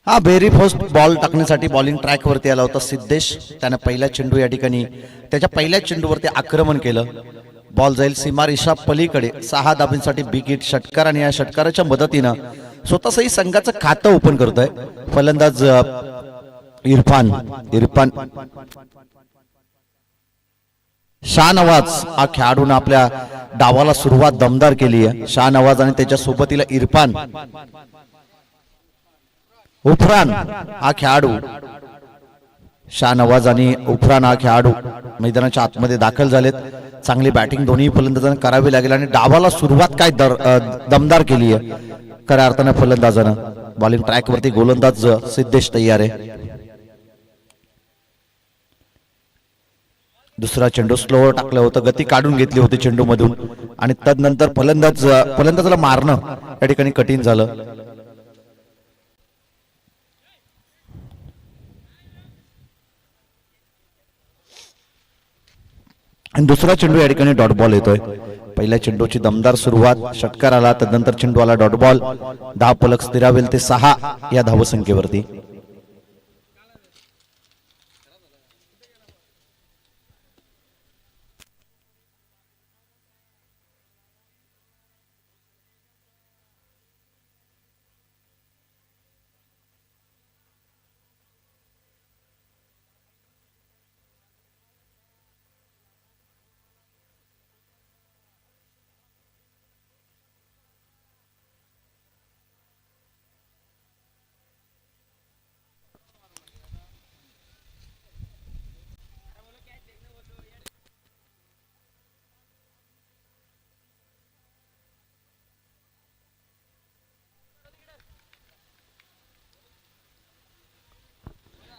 हा very first ball टाकण्यासाठी bowling track वरती आला होता सिद्धेश. त्याने पहिला चेंडू या ठिकाणी त्याच्या पहिल्या चेंडूवरती आक्रमण केलं. बॉल जाईल सीमारेषा पलीकडे. 6 धाबींसाठी बिग हिट षटकार आणि या षटकाराच्या मदतीनं स्वतःही संघाचं खातं ओपन करतोय फलंदाज इरफान. शाहनवाज हा खेळाडूने आपल्या डावाला सुरुवात दमदार केली आहे. शाहनवाज आणि त्याच्या सोबतीला इरफान. उफरान हा खेळाडू. शाहनवाज आणि उफरान हा खेळाडू मैदानाच्या आतमध्ये दाखल झालेत. चांगली बॅटिंग दोन्ही फलंदाजांना करावी लागेल आणि डावाला सुरुवात काय दमदार केली आहे खऱ्या अर्थाने फलंदाजानं. बॉलिंग ट्रॅक वरती गोलंदाज सिद्धेश तयार आहे. दुसरा चेंडू स्लोवर टाकलं होतं, गती काढून घेतली होती चेंडू मधून आणि तदनंतर फलंदाजाला मारणं या ठिकाणी कठीण झालं. आणि दुसरा चेंडू या ठिकाणी डॉट बॉल येतोय. पहिल्या चेंडूची दमदार सुरुवात, षटकार आला, तदनंतर चेंडू आला डॉट बॉल. 10 फलक स्थिरावेल ते 6 या धावसंख्येवरती.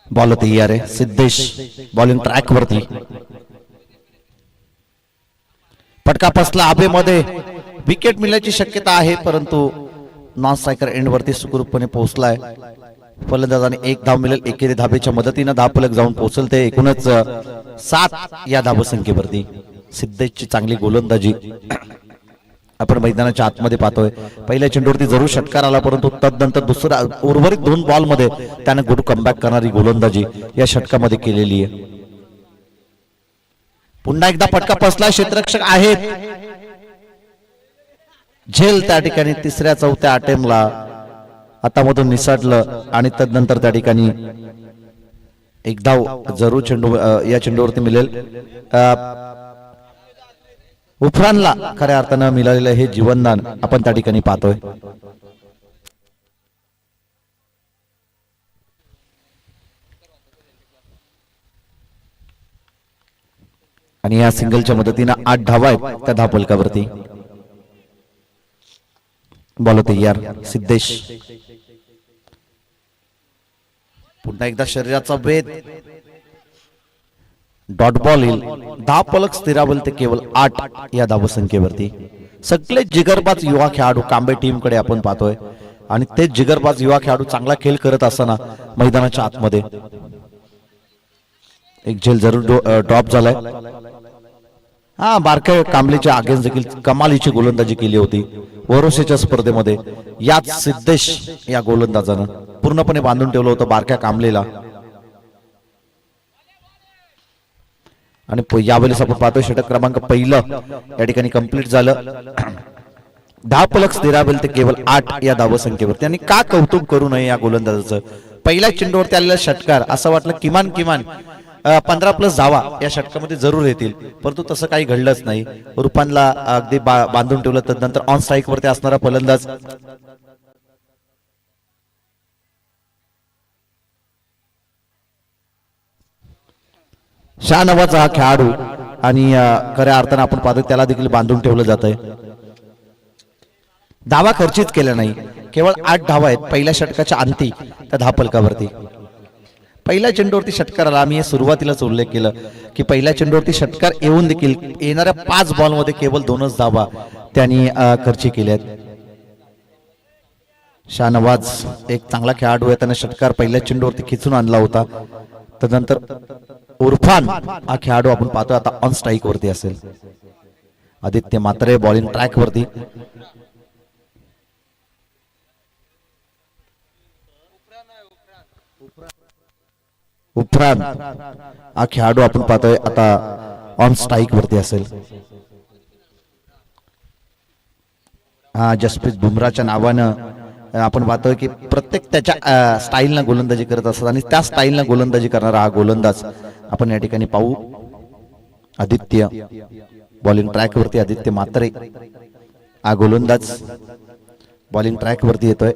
बॉल तयार आहे. सिद्धेश बॉलिंग ट्रॅक वरती. फटका फसला हवेमध्ये. विकेट मिळण्याची शक्यता आहे परंतु नॉन स्ट्रायकर एंड वरती सुखरूपपणे पोहोचलाय. फलंदाजाने 1 धाव मिळेल. एकेरी धाबेच्या मदतीने 10 फलक जाऊन पोहोचल ते एकूणच 7 या धावसंख्येवरती. सिद्धेशची चांगली गोलंदाजी आपण मैदानाच्या आतमध्ये पाहतोय. पहिल्या चेंडूवरती जरूर षटकार आला परंतु तदनंतर दुसरा उर्वरित 2 बॉल मध्ये त्याने गुड कमबॅक करणारी गोलंदाजी या षटकामध्ये केलेली आहे. पुन्हा एकदा फटका फसला. क्षेत्ररक्षक आहेत. झेल त्या ठिकाणी तिसऱ्या चौथ्या अटेम्प्टला हातामधून निसटलं आणि तदनंतर त्या ठिकाणी 1 धाव जरूर चेंडू या चेंडूवरती मिळेल. उफरानला खऱ्या अर्थानं मिळालेलं हे जीवनदान आपण त्या ठिकाणी पाहतोय. आणि या सिंगलच्या मदतीनं 8 धावा आहेत त्या धावफलकावरती. बॉल तयार. सिद्धेश पुन्हा एकदा शरीराचा वेध. डॉट बॉल येईल. 10 फलक स्थिरावेल ते केवळ 8 या धावसंख्येवरती. सगळे जिगरबाज युवा खेळाडू कांबे टीम कडे आपण पाहतोय आणि ते जिगरबाज युवा खेळाडू चांगला खेळ करत असताना मैदानाच्या आतमध्ये एक झेल जरूर ड्रॉप झालाय. हा बारक्या कांबलेच्या अगेन्स्ट देखील कमालीची गोलंदाजी केली होती वरोसेच्या स्पर्धेमध्ये. याच सिद्धेश या गोलंदाजानं पूर्णपणे बांधून ठेवलं होतं बारक्या कांबलेला. आणि यावेळेस आपण पाहतोय षटक क्रमांक 1 या ठिकाणी कंप्लीट झालं. 10 फलक स्थिरावेल ते केवळ 8 या धावसंख्येवर. त्यांनी का कौतुक करू नये या गोलंदाजाचं. पहिल्या चेंडूवरती आलेला षटकार असं वाटलं किमान 15+ धावा या षटकामध्ये जरूर येतील परंतु तसं काही घडलंच नाही. रुपानला अगदी बांधून ठेवलं. तदनंतर ऑन स्ट्राईक वरती असणारा फलंदाज शाहनवाज हा खेळाडू आणि खऱ्या अर्थानं आपण पाहतो त्याला देखील बांधून ठेवलं जात आहे. धावा खर्चित केल्या नाही. केवळ 8 धावा आहेत पहिल्या षटकाच्या अंती त्या धावफलकावरती. पहिल्या चेंडूवरती षटकार आला. आम्ही हे सुरुवातीलाच उल्लेख केलं की पहिल्या चेंडूवरती षटकार येऊन देखील येणाऱ्या 5 बॉल मध्ये केवळ 2च धावा त्यांनी खर्ची केल्या आहेत. शाहनवाज एक चांगला खेळाडू आहे. त्याने षटकार पहिल्या चेंडूवरती खिचून आणला होता. तदनंतर उरफान हा खेळाडू आपण पाहतोय आता ऑन स्ट्राईक वरती असेल. आदित्य मात्रे बॉलिंग ट्रॅक वरती. उपरांत हा खेळाडू आपण पाहतोय आता ऑन स्ट्राईक वरती असेल. हा जसप्रीत बुमराच्या नावानं आपण पाहतोय की प्रत्येक त्याच्या स्टाईलनं गोलंदाजी करत असतात आणि त्या स्टाईलनं गोलंदाजी करणारा हा गोलंदाज आपण या ठिकाणी पाहू. आदित्य बॉलिंग ट्रॅक वरती, आदित्य म्हात्रे हा गोलंदाज बॉलिंग ट्रॅक वरती येतोय.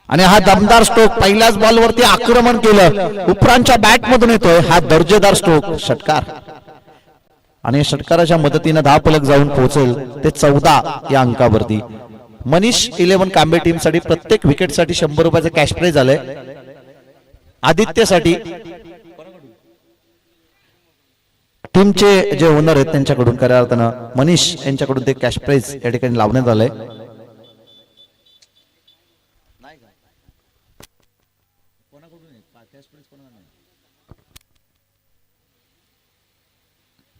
आणि हा दमदार स्ट्रोक पहिल्याच बॉलवरती आक्रमण केलं, उपरांच्या बॅट मधून येतोय हा दर्जेदार स्ट्रोक, षटकार. आणि षटकाराच्या मदतीने 10 फलक जाऊन पोहोचेल ते 14 या अंकावरती. मनीष 11 कांबे टीम साठी प्रत्येक विकेट साठी 100 रुपयाचं कॅश प्राइज आलंय. आदित्यसाठी टीमचे जे ओनर आहेत त्यांच्याकडून खऱ्या अर्थानं मनीष यांच्याकडून ते कॅश प्राइज या ठिकाणी लावण्यात आलंय.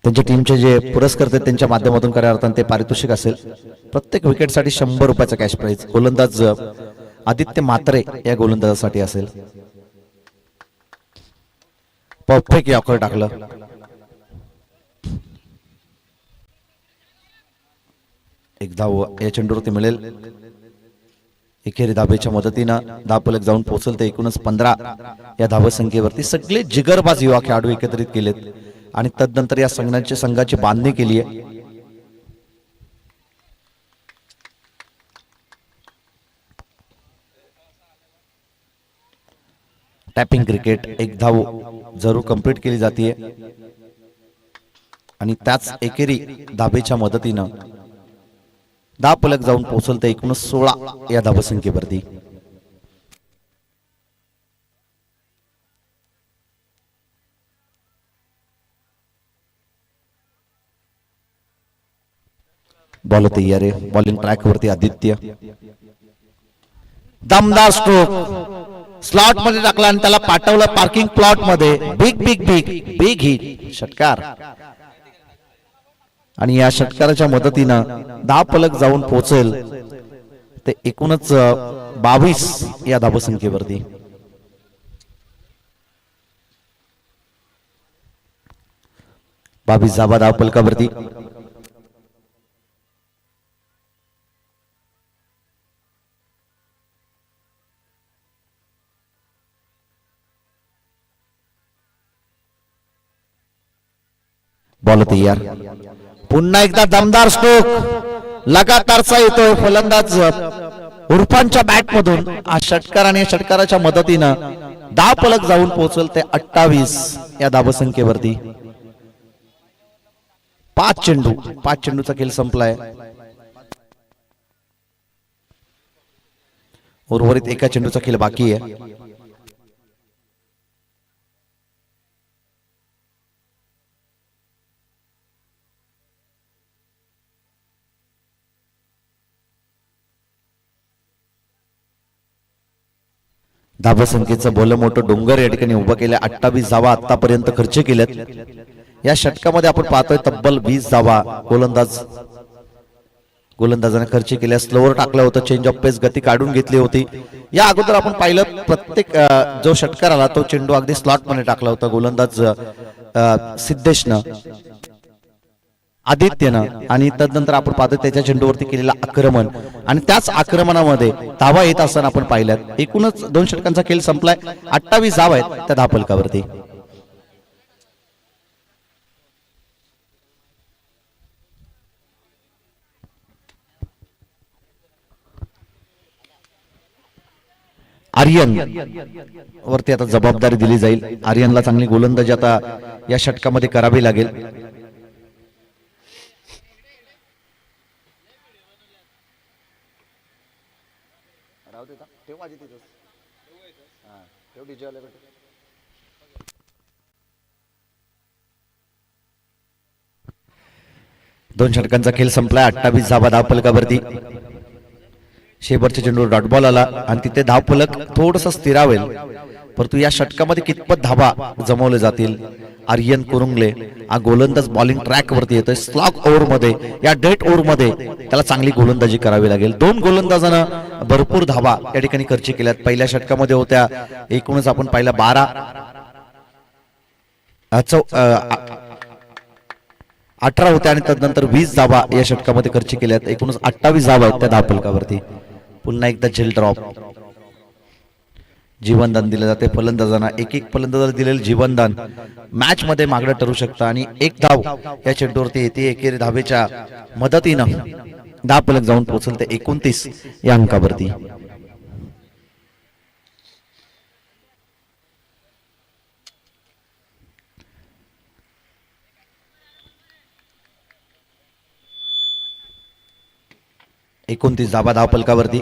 त्यांच्या टीमचे जे पुरस्कार आहेत त्यांच्या माध्यमातून खऱ्या अर्थाने ते पारितोषिक असेल. प्रत्येक विकेटसाठी 100 रुपयाचा कॅश प्राइज गोलंदाज आदित्य म्हात्रे या गोलंदाजासाठी असेल. परफेक्ट यॉर्कर टाकलं. एक धाव या चेंडूवरती मिळेल. एकेरी धाबेच्या मदतीनं 10 फलक जाऊन पोहोचल ते एकूणच 15 या धावसंख्येवरती. सगळे जिगरबाज युवा खेळाडू एकत्रित केलेत आणि तदनंतर या संघाची बांधणी केली आहे. टॅपिंग क्रिकेट, एक धाव जरूर कंप्लीट केली जाते आणि त्याच एकेरी धाबेच्या मदतीनं 10 फलक जाऊन पोहोचल ते एकूणच 16 या धावसंख्येवरती. बॉल तयार आहे. बॉलिंग ट्रॅक वरती आदित्य, दमदार स्ट्रोक स्लॉट मध्ये टाकला आणि त्याला पाठवलं पार्किंग प्लॉट मध्ये. Big big big big hit, षटकार. आणि या षटकाराच्या मदतीनं 10 फलक जाऊन पोहोचेल ते एकूणच 22 या धावसंख्येवरती. बावीस धावा 10 फलकावरती. बॉल तयार. पुन्हा एकदा दमदार स्ट्रोक लगातारचा येतोय फलंदाज उर्फांच्या बॅट मधून. हा षटकार आणि षटकाराच्या मदतीनं 10 फलक जाऊन पोहोचल ते 28 या धावसंख्येवरती. 5 चेंडूचा खेळ संपलाय. उर्वरित एका चेंडूचा खेळ बाकी आहे. धावसंख्येचं भलं मोठं डोंगर या ठिकाणी उभं केलं. 28 धावा आतापर्यंत खर्च केल्यात. या षटकामध्ये आपण पाहतोय तब्बल 20 धावा गोलंदाजाने खर्च केल्या. स्लोवर टाकलं होतं, चेंज ऑफ पेस गती काढून घेतली होती. या अगोदर आपण पाहिलं प्रत्येक जो षटकार आला तो चेंडू अगदी स्लॉट मध्ये टाकला होता गोलंदाज सिद्धेशनं, आदित्यनं. आणि तदनंतर आपण पाहतो त्याच्या चेंडूवरती केलेलं आक्रमण आणि त्याच आक्रमणामध्ये धावा येत असताना आपण पाहिल्यात. एकूणच 2 षटकांचा खेळ संपलाय. 28 धावा आहेत त्या 10 फलकावरती. आर्यन वरती आता जबाबदारी दिली जाईल. आर्यनला चांगली गोलंदाजी आता या षटकामध्ये करावी लागेल. दोन षटकांचा खेळ संपलाय. 28 धावा 10 फलकावरती. शेवटच्या चेंडूवर डॉट बॉल आला आणि तिथे 10 फलक थोडस स्थिरावेल परंतु या षटकामध्ये कितपत धाबा जमवले जातील. आर्यन कुरुंगले हा गोलंदाज बॉलिंग ट्रॅक वरती येतोय. स्लॉग ओव्हर मध्ये, या डेट ओव्हर मध्ये त्याला चांगली गोलंदाजी करावी लागेल. दोन गोलंदाजांना भरपूर धाबा या ठिकाणी खर्च केल्यात. पहिल्या षटकामध्ये होत्या एकूणच आपण पाहिला 12, 18 होत्या आणि त्यानंतर 20 धाबा या षटकामध्ये खर्च केल्यात. एकूणच 28 धाबा आहेत त्या धावफलकावरती. पुन्हा एकदा झेल ड्रॉप, जीवनदान दिले जाते फलंदाजांना. एक फलंदाजाला दिलेलं जीवनदान मॅच मध्ये मागणं ठरू शकतं आणि एक धाव या चेंडूवरती येते. एकेरी धावेच्या मदतीनं धावफलक जाऊन पोहोचल ते 29 या अंकावरती. धाबा धावफलकावरती.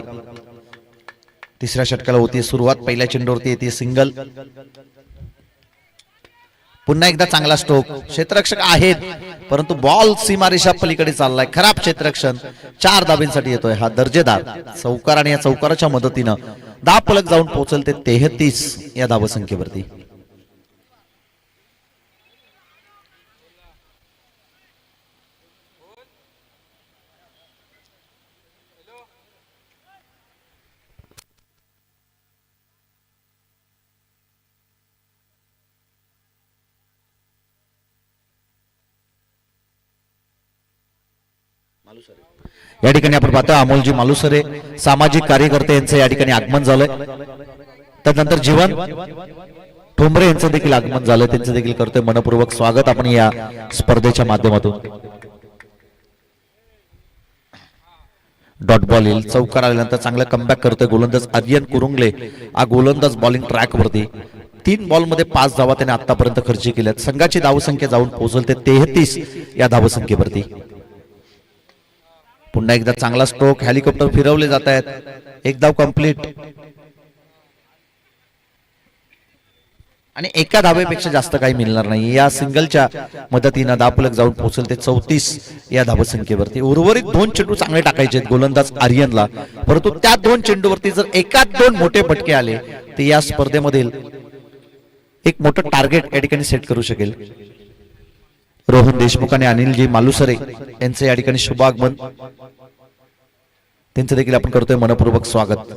तिसऱ्या षटकाला होती सुरुवात. पहिल्या चेंडूवरती येते सिंगल. पुन्हा एकदा चांगला स्ट्रोक. क्षेत्ररक्षक आहेत परंतु बॉल सीमारेषा पलीकडे चाललाय. खराब क्षेत्ररक्षण. 4 धाब्यांसाठी येतोय हा दर्जेदार चौकार आणि या चौकाराच्या मदतीनं धावफलक जाऊन पोहोचल ते 33 या धावसंख्येवरती. या ठिकाणी आपण पाहतो अमोलजी मालुसरे सामाजिक कार्यकर्ते यांचं या ठिकाणी आगमन झालंय. त्यानंतर जीवन ठोंबरे यांचं देखील आगमन झालंय. त्यांचं देखील करतोय मनपूर्वक स्वागत आपण या स्पर्धेच्या माध्यमातून. डॉट बॉल येईल. चौकार आल्यानंतर चांगला कमबॅक करतोय गोलंदाज आर्यन कुरुंगले. हा गोलंदाज बॉलिंग ट्रॅक वरती. 3 बॉल मध्ये 5 धावा त्याने आतापर्यंत खर्च केल्यात. संघाची धावसंख्या जाऊन पोहोचल ते 33 या धावसंख्येवरती. पुन्हा एकदा चांगला स्ट्रोक. हेलिकॉप्टर फिरवले जात आहेत. एक धाव कंप्लीट आणि एका धावेपेक्षा जास्त काही मिळणार नाही. या सिंगलच्या मदतीनं धावफलक जाऊन पोहोचल ते 34 या धावसंख्येवरती. उर्वरित 2 चेंडू चांगले टाकायचे आहेत गोलंदाज आर्यनला, परंतु त्या 2 चेंडूवरती जर एकाच 2 मोठे फटके आले तर या स्पर्धेमधील एक मोठं टार्गेट या ठिकाणी सेट करू शकेल. रोहन देशमुख आणि अनिलजी मालुसरे यांचे या ठिकाणी शुभ आगमन. त्यांचं देखील आपण करतोय मनपूर्वक स्वागत.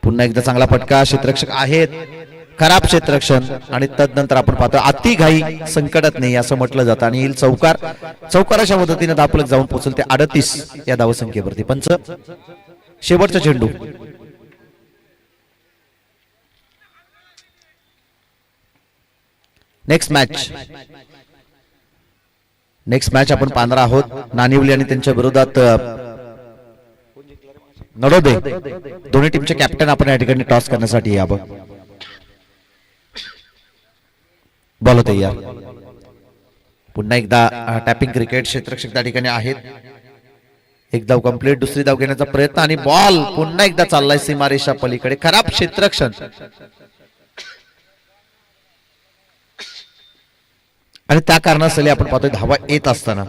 पुन्हा एकदा चांगला फटका. क्षेत्ररक्षक आहेत. खराब क्षेत्ररक्षण आणि तदनंतर आपण पाहतो अति घाई संकटात नाही असं म्हटलं जातं आणि येईल चौकार. चौकाराच्या मदतीने धावफलक जाऊन पोहोचल ते 38 या धावसंख्येवरती. पंच शेवटचा चेंडू. नेक्स्ट मॅच आपण पाहणार आहोत. नानिवली आणि त्यांच्या विरोधात नडोदे दोन्ही टीमचे कॅप्टन आपण या ठिकाणी टॉस करण्यासाठी यावं. बॉल होते यार. पुन्हा एकदा टॅपिंग क्रिकेट. क्षेत्ररक्षक त्या ठिकाणी आहेत. एक धाव कंप्लीट. दुसरी धाव घेण्याचा प्रयत्न आणि बॉल पुन्हा एकदा चाललाय सीमारेषा पलीकडे. खराब क्षेत्ररक्षण आणि त्या कारणास्तव आपण पाहतोय धावा येत असताना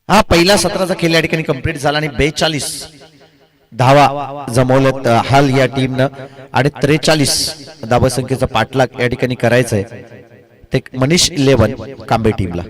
हा पहिला सत्राचा खेळ या ठिकाणी कंप्लीट झाला आणि 42 धावा जमवल्यात हाल या टीमनं आणि 43 धावसंख्येचा पाठलाग या ठिकाणी करायचा आहे ते मनीष 11 कांबे टीमला.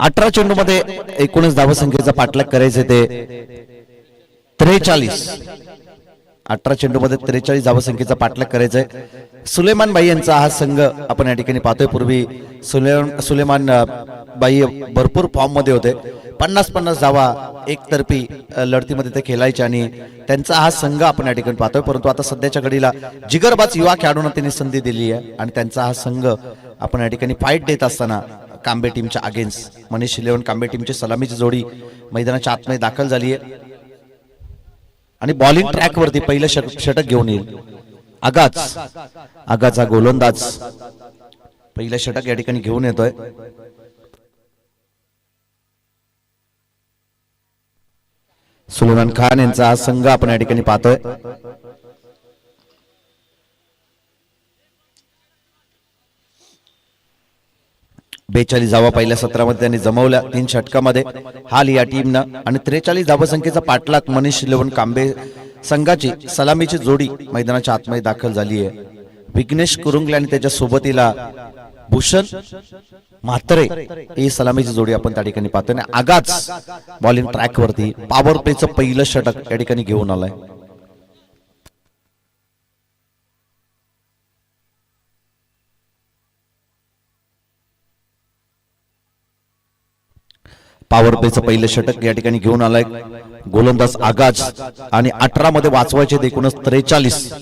18 चेंडूमध्ये 19 धावसंख्येचा पाठलाग करायचे ते 43. 18 चेंडूमध्ये 43 धावसंख्येचा पाठलाग करायचा आहे. सुलेमान बाई यांचा हा संघ आपण या ठिकाणी पाहतोय. पूर्वी सुलेमान बाई भरपूर फॉर्म मध्ये होते. 50-50 धावा एकतर्फी लढतीमध्ये ते खेळायचे आणि त्यांचा हा संघ आपण या ठिकाणी पाहतोय. परंतु आता सध्याच्या घडीला जिगरबाज युवा खेळाडूंना त्यांनी संधी दिली आहे आणि त्यांचा हा संघ आपण या ठिकाणी फाईट देत असताना कांबे टीमच्या अगेन्स्ट मनीष 11 कांबे टीमची सलामीची जोडी मैदानाच्या आतमध्ये दाखल झाली आहे आणि बॉलिंग ट्रॅक वरती पहिलं षटक घेऊन येईल आगाचा गोलंदाज पहिलं षटक या ठिकाणी घेऊन येतोय. सुलेमान खान यांचा हा संघ आपण या ठिकाणी पाहतोय. बेचाळीस धावा पहिल्या सत्रामध्ये त्यांनी जमवल्या 3 षटकामध्ये हाल या टीमनं आणि 43 धावसंख्येचा पाठलाग मनीष 11 कांबे संघाची सलामीची जोडी मैदानाच्या आतमध्ये दाखल झाली आहे. विघ्नेश कुरुंगले आणि त्याच्या सोबतीला भूषण म्हात्रे ही सलामीची जोडी आपण त्या ठिकाणी पाहतोय. आगाच बॉलिंग ट्रॅक वरती पॉवर प्लेचं पहिलं षटक या ठिकाणी घेऊन आलाय. पॉवर प्लेचं पहिलं षटक या ठिकाणी घेऊन आलाय गोलंदाज आगाज आणि 18 मध्ये वाचवायचे एकूणच 43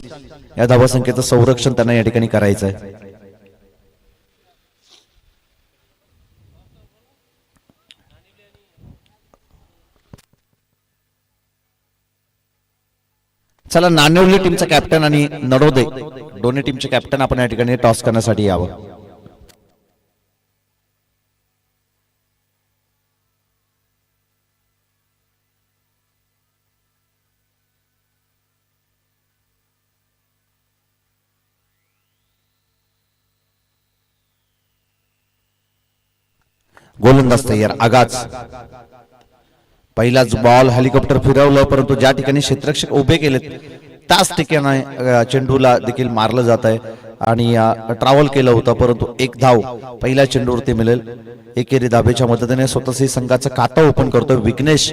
या धावसंख्येचं संरक्षण त्यांना या ठिकाणी करायचं आहे. चला नाणेवली टीमचा कॅप्टन आणि नडोदे दोन्ही टीमचे कॅप्टन आपण या ठिकाणी टॉस करण्यासाठी यावं. गोलंदाज तयार आगाज पहिलाच बॉल हेलिकॉप्टर फिरवलं परंतु ज्या ठिकाणी क्षेत्ररक्षक उभे केलेत त्याच ठिकाणी चेंडूला देखील मारलं जात आहे आणि ट्रॅव्हल केलं होतं परंतु एक धाव पहिल्या चेंडूवरती मिळेल. एकेरी धाबेच्या मदतीने स्वतःची संघाचं खातं ओपन करतोय विघ्नेश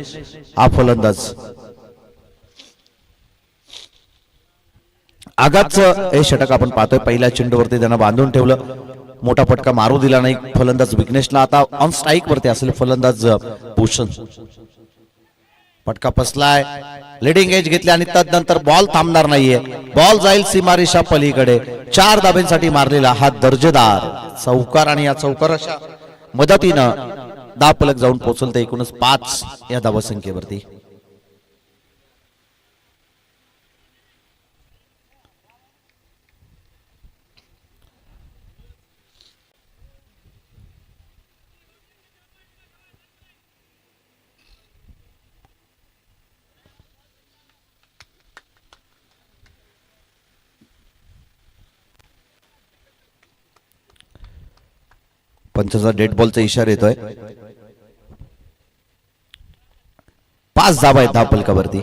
हा फलंदाज. आगाचं हे षटक आपण पाहतोय पहिल्या चेंडूवरती त्यांना बांधून ठेवलं मोठा फटका मारू दिला नाही फलंदाज विघ्नेशला. आता ऑन स्ट्राईक वरती असेल फलंदाज भूषण. फटका फसलाय लीडिंग एज घेतले आणि तदनंतर बॉल थांबणार नाहीये. बॉल जाईल सीमारेषा पलीकडे 4 धाब्यांसाठी मारलेला हा दर्जेदार चौकार आणि या चौकाराच्या मदतीनं धावफलक जाऊन पोहोचल ते एकूणच 5 या धावसंख्येवरती. पंचाचा डेड बॉलचा इशारा येतोय. 5 धावा आहेत धावफलकावरती.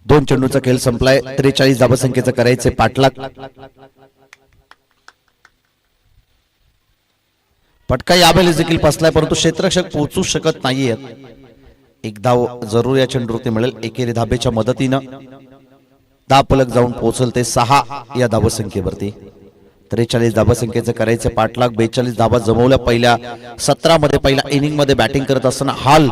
2 चेंडूचा खेळ संपलाय. 43 धावसंख्येचं करायचे पाठलाग. फटका यावेळेस देखील फसलाय परंतु क्षेत्ररक्षक पोहोचू शकत नाहीये. एक धाव जरूर या चेंडूवरती मिळेल. एकेरी धाबेच्या मदतीनं धावफलक जाऊन पोहोचल ते 6 या धावसंख्येवरती. 43 धावसंख्येचं करायचे पाठलाग. 42 धावा जमवल्या पहिल्या सत्रामध्ये पहिल्या इनिंग मध्ये बॅटिंग करत असताना हाल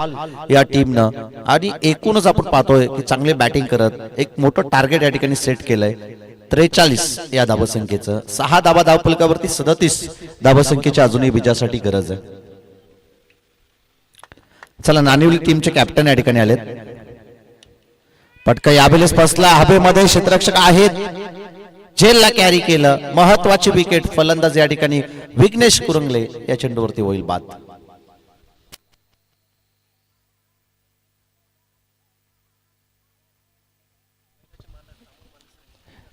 या टीमनं आणि एकूणच आपण पाहतोय की चांगले बॅटिंग करत एक मोठं टार्गेट या ठिकाणी सेट केलंय. 43 या धावसंख्येचं 6 धावा धावफलकावरती 37 धावसंख्येची अजूनही विजयासाठी गरज आहे. चला नाणेवली टीमचे कॅप्टन या ठिकाणी आलेत. फटका यावेळेस फसला. हवेमध्ये क्षेत्ररक्षक आहेत झेलला कॅरी केलं. महत्वाची विकेट. फलंदाज या ठिकाणी विघ्नेश कुरुंगले या चेंडूवरती होईल बाद.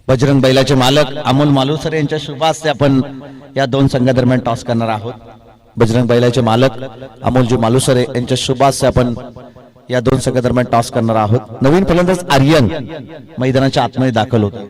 बजरंग बैलाचे मालक अमोल मालुसरे यांच्या शुभ हस्ते आपण या 2 संघादरम्यान टॉस करणार आहोत. बजरंग बैलाचे मालक अमोलजी मालुसरे यांच्या शुभ हस्ते आपण या 2 संघादरम्यान टॉस करणार आहोत. नवीन फलंदाज आर्यन मैदानाच्या आतमध्ये दाखल होतो.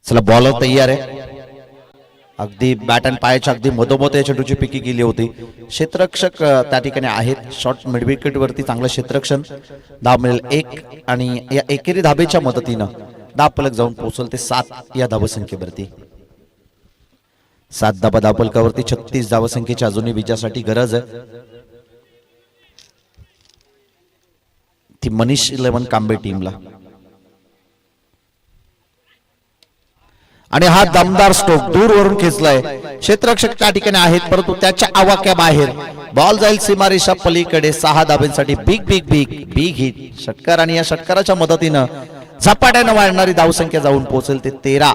चला बॉलर तयार आहे. अगदी बॅट आणि पायाच्या अगदी मधोमध या चेंडूची पिकी केली होती. क्षेत्ररक्षक त्या ठिकाणी आहेत. शॉर्ट मिड विकेट वरती चांगलं क्षेत्ररक्षण. धाव मिळेल 1 आणि या एकेरी धाबेच्या मदतीनं धाव फलक जाऊन पोहोचल ते 7 या धावसंख्येवरती. 7 धाबा धाव फलकावरती. 36 धावसंख्येची अजूनही विजयासाठी गरज आहे. ती मनीष 11 कांबे टीमला. आणि हा दमदार स्ट्रोक दूरवरून खेचलाय. क्षेत्ररक्षक त्या ठिकाणी आहेत परंतु त्याच्या आवाक्या बाहेर बॉल जाईल सीमारेषा पलीकडे. 6 धाब्यांसाठी big big big big hit षटकार आणि या षटकाराच्या मदतीनं झपाट्यानं वाढणारी धावसंख्या जाऊन पोहोचेल ते 13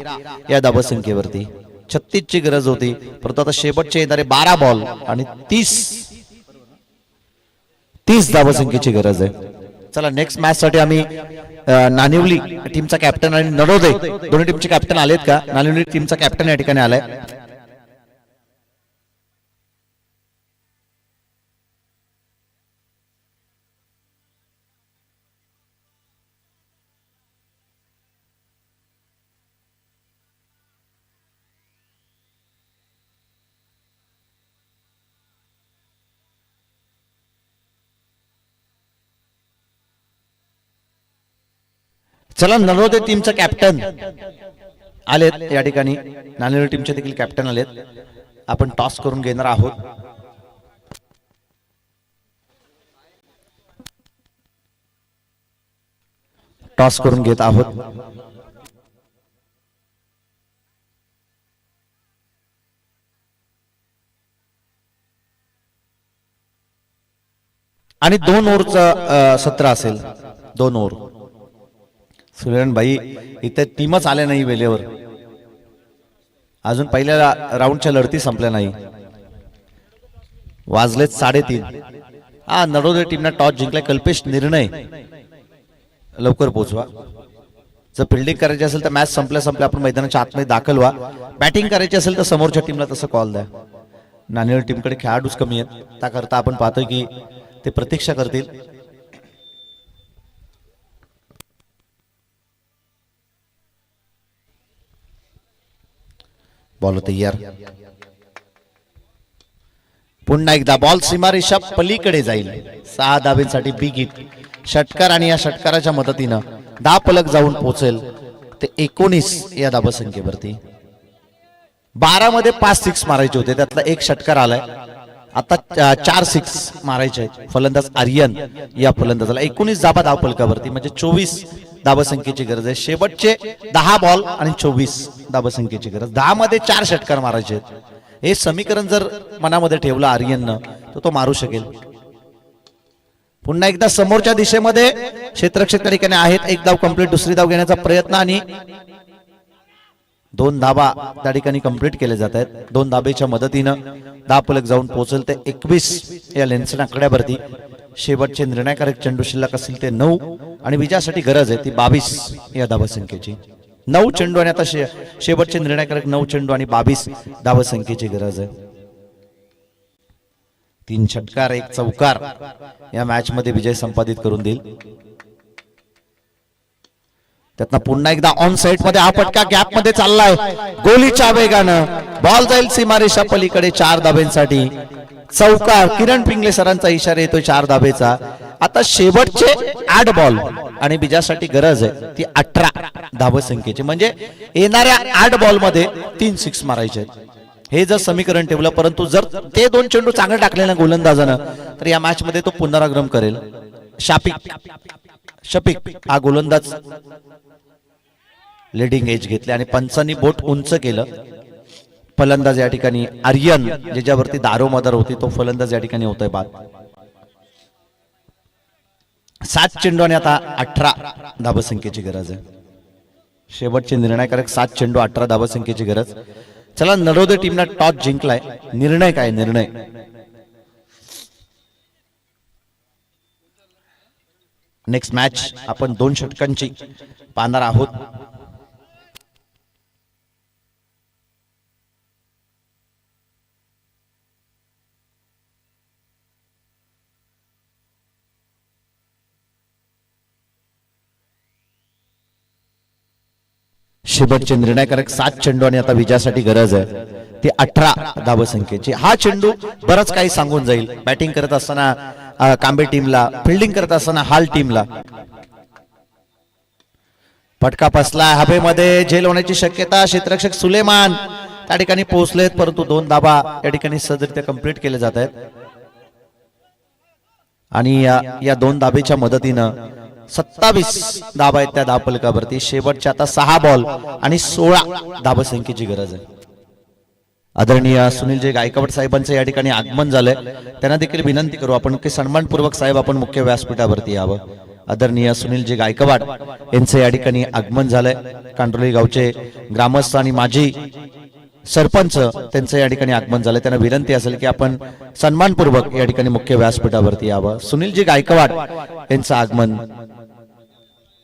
या धावसंख्येवरती. 36 ची गरज होती परंतु आता शेवटचे येणारे 12 बॉल आणि 30 धावसंख्येची गरज आहे. चला नेक्स्ट मॅच साठी आम्ही नानिवली टीमचा कॅप्टन आणि नरोदे दोन्ही टीमचे कॅप्टन आलेत का? नानिवली टीमचा कॅप्टन या ठिकाणी आलाय. चला नरोदे टीमचा कॅप्टन आलेत या ठिकाणी. नानिवली टीमचे देखील कॅप्टन आलेत. आपण टॉस करून घेणार आहोत. टॉस करून घेत आहोत. आणि 2 ओव्हरचं सत्र असेल. 2 ओव्हर. सुरेन भाई इथे टीमच आल्या नाही वेळेवर. अजून पहिल्या राऊंडच्या लढती संपल्या नाही. वाजलेत 3:30. हा नरोदे टीमने टॉस जिंकलाय. कल्पेश निर्णय लवकर पोहोचवा. जर फिल्डिंग करायची असेल तर मॅच संपल्या आपण मैदानाच्या आतमध्ये दाखल व्हा. बॅटिंग करायची असेल तर समोरच्या टीमला तसं कॉल द्या. नाणेनिळ टीमकडे खेळाडूच कमी आहेत. त्याकरता आपण पाहतोय की ते प्रतीक्षा करतील. बॉल तयार. पुन्हा एकदा बॉल सीमारेषा पलीकडे जाईल. 6 धाब्यांसाठी बिग हिट षटकार आणि या षटकाराच्या मदतीनं धाव फलक जाऊन पोहोचेल ते 19 या धावसंख्येवरती. 12 मध्ये 5 सिक्स मारायचे होते त्यातला एक षटकार आलाय. आता 4 सिक्स मारायचे आहेत. फलंदाज आर्यन या फलंदाजाला 19 धाबा धाव फलकावरती म्हणजे 24 धावसंख्येची गरज आहे. शेवटचे 10 बॉल आणि 24 धावसंख्येची गरज. 10 मध्ये 4 षटकार मारायचे आहेत. हे समीकरण जर मनामध्ये ठेवलं आर्यननं तर तो मारू शकेल. पुन्हा एकदा समोरच्या दिशेमध्ये क्षेत्ररक्षक त्या ठिकाणी आहेत. एक धाव कंप्लीट. दुसरी धाव घेण्याचा प्रयत्न आणि 2 धाबा त्या ठिकाणी कंप्लीट केले जात आहेत. 2 धाबेच्या मदतीनं धाव फलक जाऊन पोहोचेल ते 21 या लेन्सन आकड्यावरती. शेवटचे निर्णायकारक चेंडू शिल्लक असतील ते 9 आणि विजयासाठी गरज आहे ती 22 या धावसंख्येची. 9 चेंडू आणि आता शेवटचे निर्णायकारक 9 चेंडू आणि 22 धावसंख्येची गरज आहे. 3 षटकार 1 चौकार या मॅच मध्ये विजय संपादित करून देईल. त्यातनं पुन्हा एकदा ऑन साइड मध्ये हा फटका गॅप मध्ये चाललाय. गोलीच्या वेगानं बॉल जाईल सीमारेषा पलीकडे. 4 धाब्यांसाठी चौकार. किरण पिंगले सरांचा इशारा येतोय 4 धाबेचा. आता शेवटचे 8 बॉल आणि विजयासाठी गरज आहे ती 18 धावसंख्येची म्हणजे येणाऱ्या 8 बॉल मध्ये 3 सिक्स मारायचे आहेत. हे जर समीकरण ठेवलं परंतु जर ते 2 चेंडू चांगले टाकले ना गोलंदाजानं तर या मॅच मध्ये तो पुनरागमन करेल. शफिक हा गोलंदाज लीडिंग एज घेतले आणि पंचांनी बोट उंच केलं. फलंदाज या ठिकाणी आर्यन ज्याच्यावरती दारोमदार होती तो फलंदाज या ठिकाणी होतोय बाद. 7 चेंडू आणि आता 18 धावसंख्येची गरज आहे. शेवटचे निर्णायकारक 7 चेंडू 18 धावसंख्येची गरज. चला नरोदे टीमने टॉस जिंकलाय. निर्णय काय? निर्णय नेक्स्ट मॅच आपण 2 षटकांची पाहणार आहोत. शेवटचे निर्णायकारक 7 चेंडू आणि आता विजयासाठी गरज आहे ती 18 धावसंख्येची. हा चेंडू बरंच काही सांगून जाईल. बॅटिंग करत असताना कांबे टीमला, फिल्डिंग करत असताना हाल टीमला. फटका फसला हवेमध्ये, झेल होण्याची शक्यता. क्षेत्ररक्षक सुलेमान त्या ठिकाणी पोहोचलेत, परंतु 2 धाबा या ठिकाणी सहजरित्या कंप्लीट केले जात आहेत. आणि या 2 धाबेच्या मदतीनं 27 धाबा आहेत त्या धावफलकावरती. शेवटच्या आता 6 बॉल आणि 16 धावसंख्येची गरज आहे. आदरणीय सुनीलजी गायकवाड साहेबांचं या ठिकाणी आगमन झालंय. त्यांना देखील विनंती करू आपण की सन्मानपूर्वक साहेब आपण मुख्य व्यासपीठावरती यावं. आदरणीय सुनीलजी गायकवाड यांचं या ठिकाणी आगमन झालंय. कांडोली गावचे ग्रामस्थ आणि माजी सरपंच त्यांचं या ठिकाणी आगमन झालंय. त्यांना विनंती असेल की आपण सन्मानपूर्वक या ठिकाणी मुख्य व्यासपीठावरती यावं. सुनीलजी गायकवाड यांचं आगमन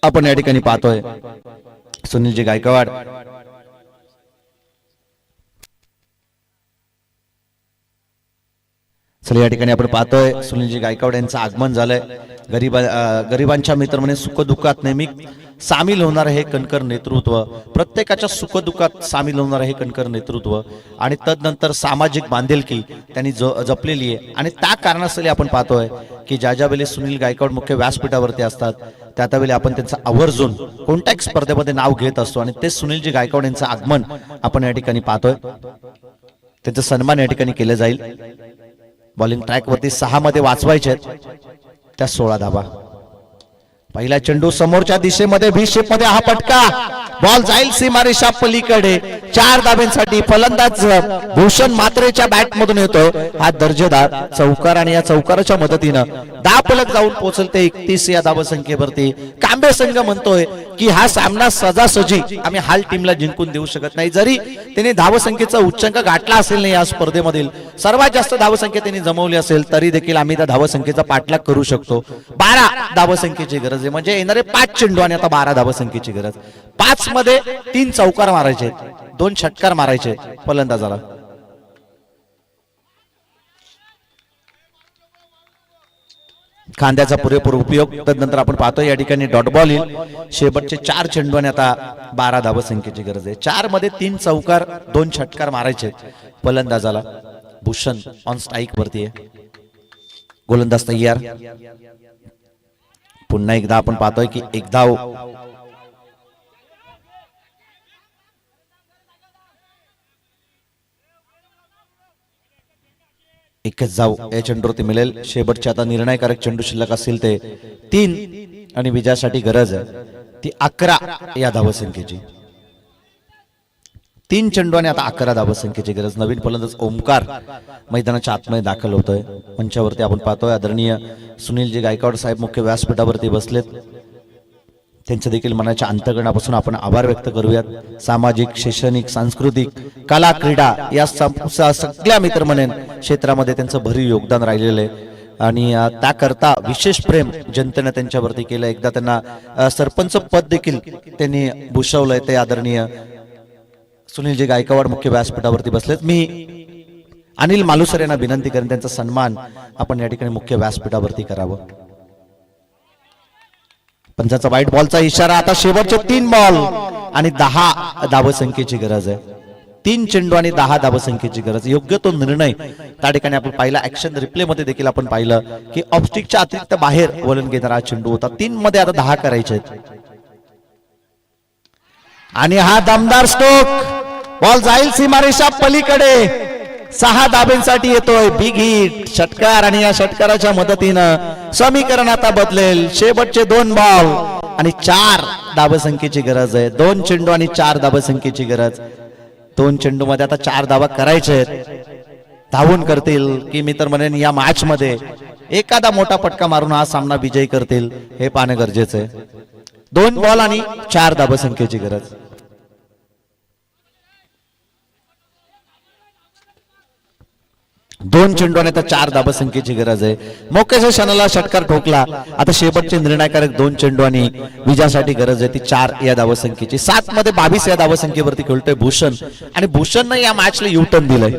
आपण या ठिकाणी पाहतोय. सुनीलजी गायकवाड चला या ठिकाणी आपण पाहतोय सुनीलजी गायकवाड यांचं आगमन झालंय. गरिबांच्या मित्र म्हणजे सुखदुःखात नेहमी सामील होणार हे कणकर नेतृत्व, प्रत्येकाच्या सुखदुःखात सामील होणार हे कणकर नेतृत्व आणि तदनंतर सामाजिक बांधिलकी त्यांनी जपलेली आहे. आणि त्या कारणास्तव आपण पाहतोय की ज्या वेळी सुनील गायकवाड मुख्य व्यासपीठावरती असतात त्या वेळी आपण त्यांचं आवर्जून कोणत्याही स्पर्धेमध्ये नाव घेत असतो. आणि ते सुनीलजी गायकवाड यांचं आगमन आपण या ठिकाणी पाहतोय. त्यांचा सन्मान या ठिकाणी केलं जाईल. बॉलिंग ट्रॅक वरती 6 मध्ये वाचवायचे त्या 16 धाबा. पहिला चेंडू समोरच्या दिशेमध्ये व्ही शेप मध्ये, हा फटका बॉल जाईल सीमारेषा पलीकडे. 4 धाब्यांसाठी फलंदाज भूषण मात्रेच्या बॅट मधून येतो हा दर्जेदार चौकार आणि या चौकाराच्या मदतीनं धावफलक जाऊन पोहोचलते 31 या धावसंख्येवरती. कांबे संघ म्हणतोय की हा सामना सजासजी आम्ही हाल टीमला जिंकून देऊ शकत नाही. जरी त्याने धावसंख्येचा उच्चांक गाठला असेल नाही या स्पर्धेमधील सर्वात जास्त धावसंख्या त्यांनी जमवली असेल तरी देखील आम्ही त्या धावसंख्येचा पाठलाग करू शकतो. 12 धावसंख्येची गरज आहे म्हणजे येणारे 5 चेंडू आणि आता 12 धावसंख्येची गरज. 5 मध्ये 3 चौकार मारायचे, 2 षटकार मारायचे फलंदाजाला. खांद्याचा पुरेपूर उपयोग. तदनंतर आपण पाहतोय या ठिकाणी डॉट बॉल येईल. शेवटचे 4 चेंडू आणि आता 12 धावसंख्येची गरज आहे. 4 मध्ये 3 चौकार, 2 षटकार मारायचे फलंदाजाला. भूषण ऑन स्ट्राईक वरती आहे. गोलंदाज तयार. पुन्हा एकदा आपण पाहतोय की एक धाव एकच धाव या चेंडूवरती मिळेल. शेवटचे आता निर्णायकारक चेंडू शिल्लक असतील ते 3 आणि विजयासाठी गरज आहे ती 11 या धावसंख्येची. 3 चेंडू आणि आता 11 धावसंख्येची गरज. नवीन फलंदाज ओमकार मैदानाच्या आतमध्ये दाखल होतोय. मंचावरती आपण पाहतोय आदरणीय सुनीलजी गायकवाड साहेब मुख्य व्यासपीठावरती बसलेत. त्यांच्या देखील मनाच्या अंतःकरणापासून आपण आभार व्यक्त करूयात. सामाजिक, शैक्षणिक, सांस्कृतिक, कला, क्रीडा या सगळ्या मित्रमंडळ क्षेत्रामध्ये त्यांचं भरीव योगदान राहिलेलं आहे आणि त्याकरता विशेष प्रेम जनतेने त्यांच्यावरती केलं. एकदा त्यांना सरपंच पद देखील त्यांनी भूषवलंय. ते आदरणीय सुनीलजी गायकवाड मुख्य व्यासपीठावरती बसलेत. मी अनिल मालुसरे यांना विनंती करेन त्यांचा सन्मान आपण या ठिकाणी मुख्य व्यासपीठावरती करावं. पंचाचा वाईट बॉलचा इशारा. आता शेवटचे 3 बॉल आणि 10 धावसंख्येची गरज आहे. 3 चेंडू आणि 10 धावसंख्येची गरज. योग्य तो निर्णय त्या ठिकाणी आपण पाहिला. ऍक्शन रिप्ले मध्ये देखील आपण पाहिलं की ऑफस्टिकच्या अतिरिक्त बाहेर वळण घेणारा चेंडू होता. 3 मध्ये आता 10 करायचे आणि हा दमदार स्ट्रोक बॉल जाईल सीमारेषा पलीकडे. 6 धाब्यांसाठी येतोय बिग हिट षटकार आणि या षटकाराच्या मदतीनं समीकरण आता बदलेल. शेवटचे 2 बॉल आणि 4 धावसंख्येची गरज आहे. 2 चेंडू आणि 4 धावसंख्येची गरज. 2 चेंडू मध्ये आता 4 धावा करायचे. धावून करतील की मित्र म्हणेन या मॅच मध्ये एखादा मोठा फटका मारून हा सामना विजयी करतील हे पाहणं गरजेचं आहे. 2 बॉल आणि 4 धावसंख्येची गरज. 2 चेंडू आणि आता 4 धावसंख्येची गरज आहे. मोक्याच्या क्षणाला षटकार ठोकला. आता शेवटचे निर्णायकारक 2 चेंडू आणि विजयासाठी गरज आहे ती 4 या धावसंख्येची. 7 मध्ये 22 या धावसंख्येवरती खेळतोय भूषण आणि भूषणनं या मॅचला युटर्न दिलंय.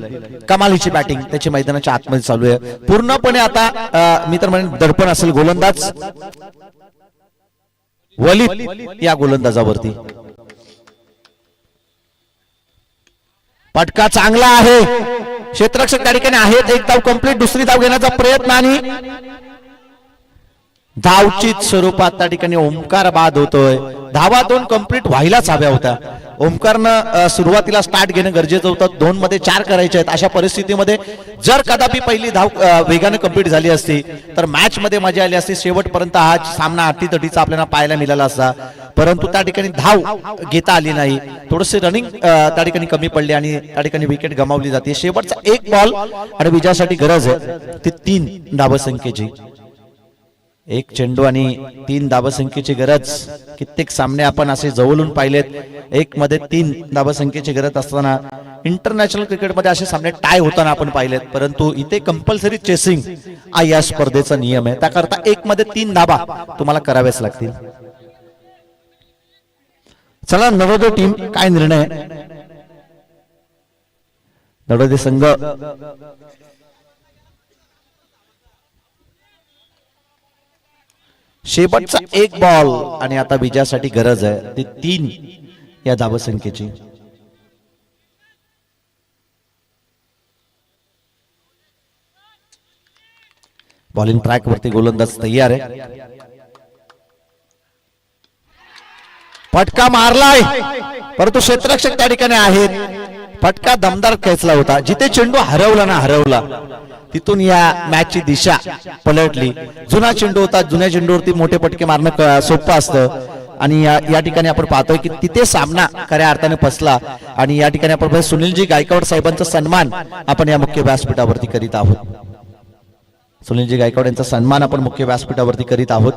कमालीची बॅटिंग त्याची मैदानाच्या आतमध्ये चालू आहे. पूर्णपणे आता मित्र म्हणेन दडपण असेल गोलंदाज वलीद या गोलंदाजावरती. फटका चांगला आहे, क्षेत्ररक्षक त्या ठिकाणी आहेत, एक धाव कंप्लीट, दुसरी धाव घेण्याचा प्रयत्न आणि धावचित स्वरूपात त्या ठिकाणी ओमकार बाद होतोय. धावा 2 कंप्लीट व्हायलाच हव्या होत्या. ओमकारनं सुरुवातीला स्टार्ट घेणं गरजेचं होतं. 2 मध्ये 4 करायचे आहेत. अशा परिस्थितीमध्ये जर कदापि पहिली धाव वेगाने कंप्लीट झाली असती तर मॅच मध्ये मजा आली असती. शेवटपर्यंत हा सामना अटीतटीचा आपल्याला पाहायला मिळाला असता, परंतु त्या ठिकाणी धाव घेता आली नाही. थोडीशी रनिंग त्या ठिकाणी कमी पडली आणि त्या ठिकाणी विकेट गमावली जाते. शेवटचा 1 बॉल आणि विजयासाठी गरज आहे ती 3 धावसंख्येची. 1 चेंडू आणि 3 धावसंख्येची गरज. कित्येक सामने आपण असे जवळून पाहिलेत, 1 मध्ये 3 धावसंख्येची गरज असताना इंटरनॅशनल क्रिकेटमध्ये असे सामने टाय होताना आपण पाहिलेत. परंतु इथे कंपल्सरी चेसिंग हा या स्पर्धेचा नियम आहे. त्याकरता 1 मध्ये 3 धावा तुम्हाला कराव्याच लागतील. चला नवोदय टीम काय निर्णय. नवोदय संघ शेवटचा 1 बॉल आणि आता विजयासाठी गरज आहे ती 3 या धावसंख्येची. बॉलिंग ट्रॅक वरती गोलंदाज तयार आहे. फटका मारलाय परंतु क्षेत्ररक्षक त्या ठिकाणी आहेत. फटका दमदार खेचला होता. जिथे चेंडू हरवला तिथून या मॅच ची दिशा पलटली. जुना चेंडू होता, जुन्या चेंडूवरती मोठे फटके मारणं सोपं असतं आणि या ठिकाणी आपण पाहतोय की तिथे सामना खऱ्या अर्थाने फसला. आणि या ठिकाणी आपण सुनीलजी गायकवाड साहेबांचा सन्मान आपण या मुख्य व्यासपीठावरती करीत आहोत. सुनीलजी गायकवाड यांचा सन्मान आपण मुख्य व्यासपीठावरती करीत आहोत.